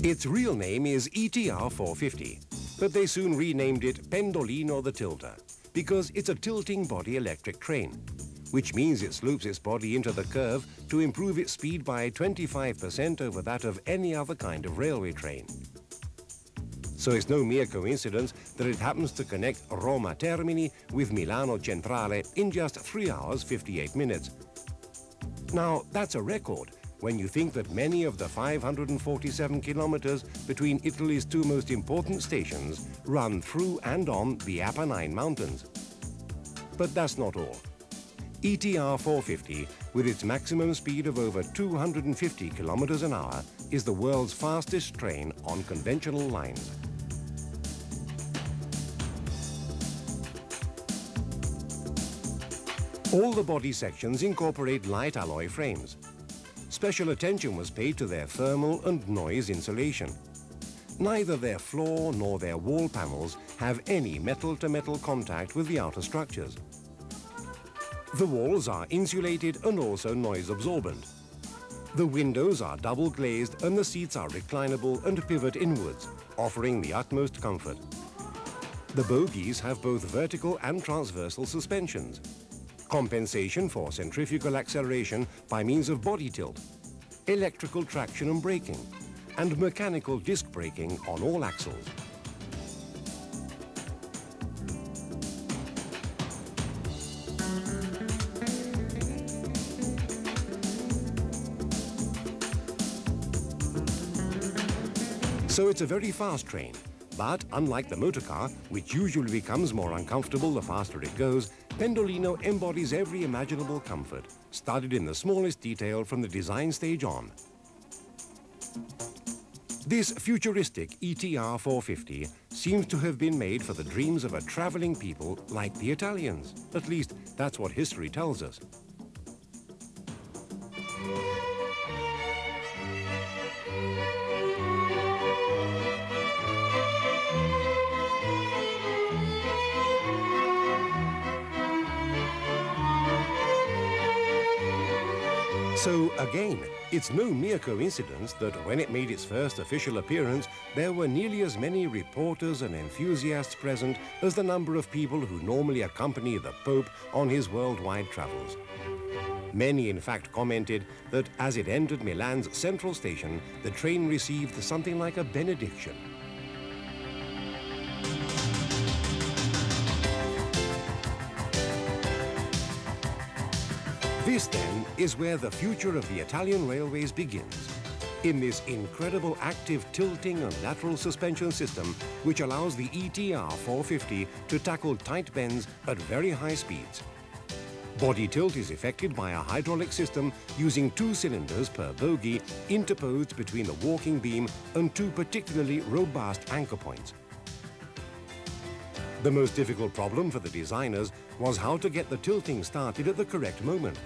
Its real name is ETR 450, but they soon renamed it Pendolino the Tilter, because it's a tilting body electric train, which means it slopes its body into the curve to improve its speed by 25% over that of any other kind of railway train. So it's no mere coincidence that it happens to connect Roma Termini with Milano Centrale in just 3 hours 58 minutes. Now, that's a record when you think that many of the 547 kilometers between Italy's two most important stations run through and on the Apennine Mountains. But that's not all. ETR 450, with its maximum speed of over 250 kilometers an hour, is the world's fastest train on conventional lines. All the body sections incorporate light alloy frames. Special attention was paid to their thermal and noise insulation. Neither their floor nor their wall panels have any metal-to-metal contact with the outer structures. The walls are insulated and also noise absorbent. The windows are double glazed and the seats are reclinable and pivot inwards, offering the utmost comfort. The bogies have both vertical and transversal suspensions, compensation for centrifugal acceleration by means of body tilt, electrical traction and braking, and mechanical disc braking on all axles. So it's a very fast train, but unlike the motor car, which usually becomes more uncomfortable the faster it goes, Pendolino embodies every imaginable comfort, studied in the smallest detail from the design stage on. This futuristic ETR 450 seems to have been made for the dreams of a traveling people like the Italians. At least, that's what history tells us. So again, it's no mere coincidence that when it made its first official appearance, there were nearly as many reporters and enthusiasts present as the number of people who normally accompany the Pope on his worldwide travels. Many, in fact, commented that as it entered Milan's central station, the train received something like a benediction. This, then, is where the future of the Italian railways begins, in this incredible active tilting and lateral suspension system which allows the ETR 450 to tackle tight bends at very high speeds. Body tilt is effected by a hydraulic system using 2 cylinders per bogie interposed between the walking beam and 2 particularly robust anchor points. The most difficult problem for the designers was how to get the tilting started at the correct moment.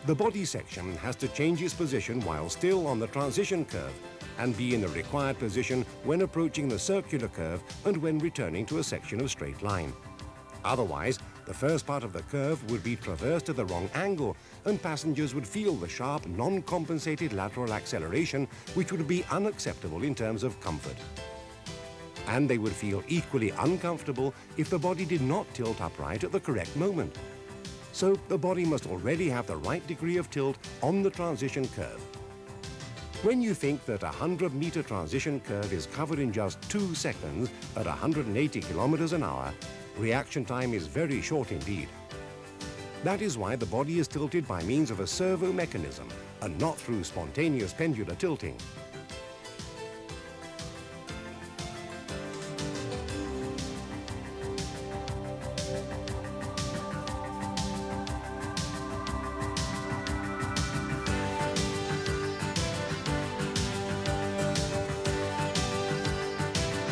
The body section has to change its position while still on the transition curve and be in the required position when approaching the circular curve and when returning to a section of straight line. Otherwise, the first part of the curve would be traversed at the wrong angle and passengers would feel the sharp, non-compensated lateral acceleration, which would be unacceptable in terms of comfort. And they would feel equally uncomfortable if the body did not tilt upright at the correct moment. so the body must already have the right degree of tilt on the transition curve. When you think that a 100-meter transition curve is covered in just 2 seconds at 180 kilometers an hour, reaction time is very short indeed. That is why the body is tilted by means of a servo mechanism and not through spontaneous pendular tilting.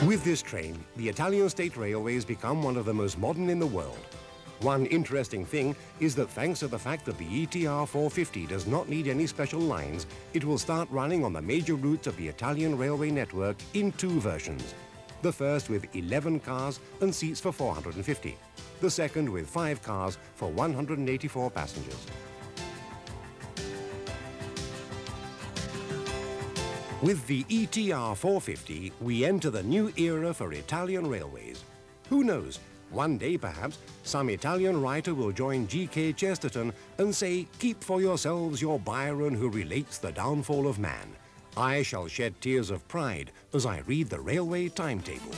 With this train, the Italian State Railways become one of the most modern in the world. One interesting thing is that thanks to the fact that the ETR 450 does not need any special lines, it will start running on the major routes of the Italian railway network in 2 versions. The first with 11 cars and seats for 450. The second with 5 cars for 184 passengers. With the ETR 450, we enter the new era for Italian railways. Who knows, one day perhaps, some Italian writer will join G.K. Chesterton and say, "Keep for yourselves your Byron who relates the downfall of man. I shall shed tears of pride as I read the railway timetable."